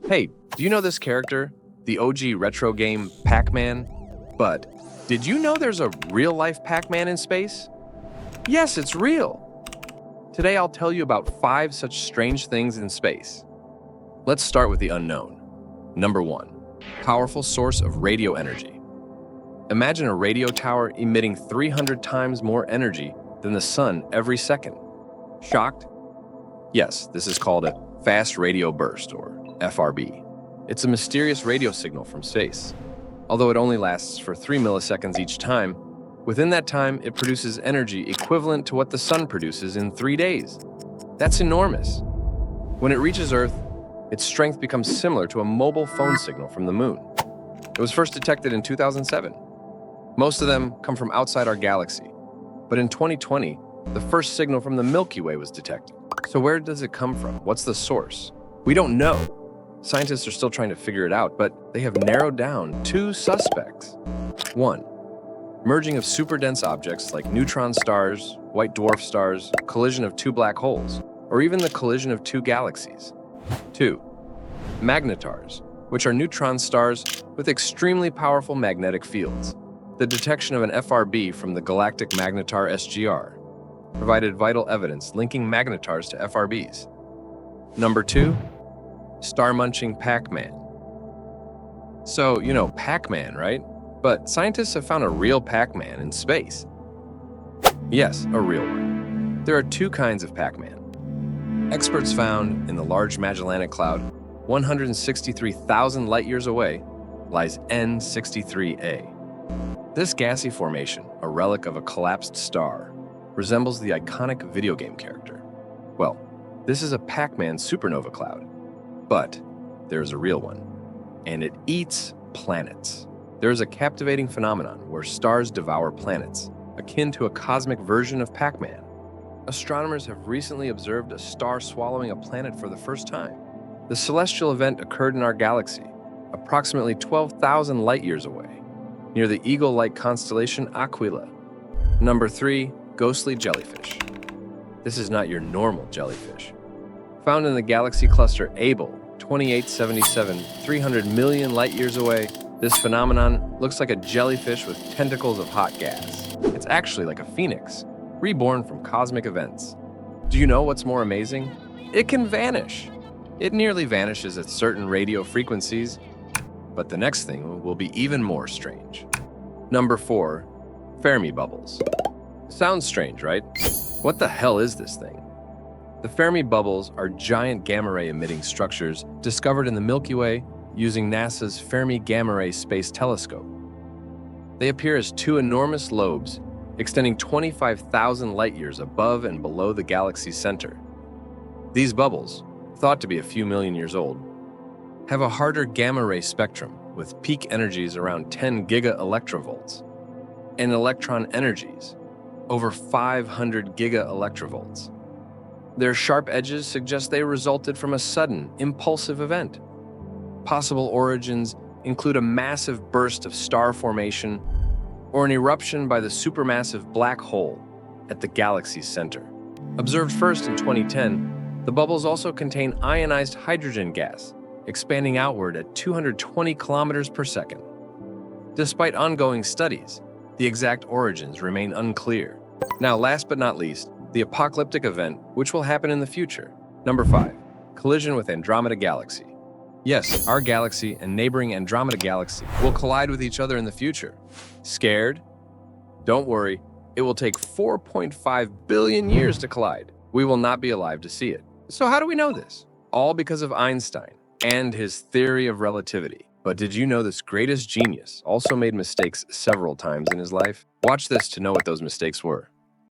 Hey, do you know this character? The OG retro game Pac-Man? But did you know there's a real-life Pac-Man in space? Yes, it's real! Today I'll tell you about 5 such strange things in space. Let's start with the unknown. Number 1. Powerful source of radio energy. Imagine a radio tower emitting 300 times more energy than the sun every second. Shocked? Yes, this is called a fast radio burst, or FRB. It's a mysterious radio signal from space. Although it only lasts for 3 milliseconds each time, within that time it produces energy equivalent to what the sun produces in 3 days. That's enormous. When it reaches Earth, its strength becomes similar to a mobile phone signal from the moon. It was first detected in 2007. Most of them come from outside our galaxy. But in 2020, the first signal from the Milky Way was detected. So where does it come from? What's the source? We don't know. Scientists are still trying to figure it out, but they have narrowed down 2 suspects. 1. Merging of super-dense objects like neutron stars, white dwarf stars, collision of 2 black holes, or even the collision of 2 galaxies. 2. Magnetars, which are neutron stars with extremely powerful magnetic fields. The detection of an FRB from the galactic magnetar SGR provided vital evidence linking magnetars to FRBs. Number 2. Star-munching Pac-Man. So, you know Pac-Man, right? But scientists have found a real Pac-Man in space. Yes, a real one. There are 2 kinds of Pac-Man. Experts found in the Large Magellanic Cloud, 163,000 light-years away, lies N63A. This gassy formation, a relic of a collapsed star, resembles the iconic video game character. Well, this is a Pac-Man supernova cloud. But there is a real one, and it eats planets. There is a captivating phenomenon where stars devour planets, akin to a cosmic version of Pac-Man. Astronomers have recently observed a star swallowing a planet for the first time. The celestial event occurred in our galaxy, approximately 12,000 light-years away, near the eagle-like constellation Aquila. Number 3. Ghostly jellyfish. This is not your normal jellyfish. Found in the galaxy cluster Able, 2877, 300 million light-years away, this phenomenon looks like a jellyfish with tentacles of hot gas. It's actually like a phoenix, reborn from cosmic events. Do you know what's more amazing? It can vanish. It nearly vanishes at certain radio frequencies, but the next thing will be even more strange. Number 4. Fermi Bubbles. Sounds strange, right? What the hell is this thing? The Fermi Bubbles are giant gamma-ray emitting structures discovered in the Milky Way using NASA's Fermi Gamma Ray Space Telescope. They appear as 2 enormous lobes extending 25,000 light-years above and below the galaxy's center. These bubbles, thought to be a few million years old, have a harder gamma-ray spectrum with peak energies around 10 giga-electrovolts and electron energies over 500 giga-electrovolts. Their sharp edges suggest they resulted from a sudden, impulsive event. Possible origins include a massive burst of star formation or an eruption by the supermassive black hole at the galaxy's center. Observed first in 2010, the bubbles also contain ionized hydrogen gas, expanding outward at 220 kilometers per second. Despite ongoing studies, the exact origins remain unclear. Now, last but not least, the apocalyptic event, which will happen in the future. Number 5. Collision with Andromeda Galaxy. Yes, our galaxy and neighboring Andromeda Galaxy will collide with each other in the future. Scared? Don't worry, it will take 4.5 billion years to collide. We will not be alive to see it. So how do we know this? All because of Einstein and his theory of relativity. But did you know this greatest genius also made mistakes several times in his life? Watch this to know what those mistakes were.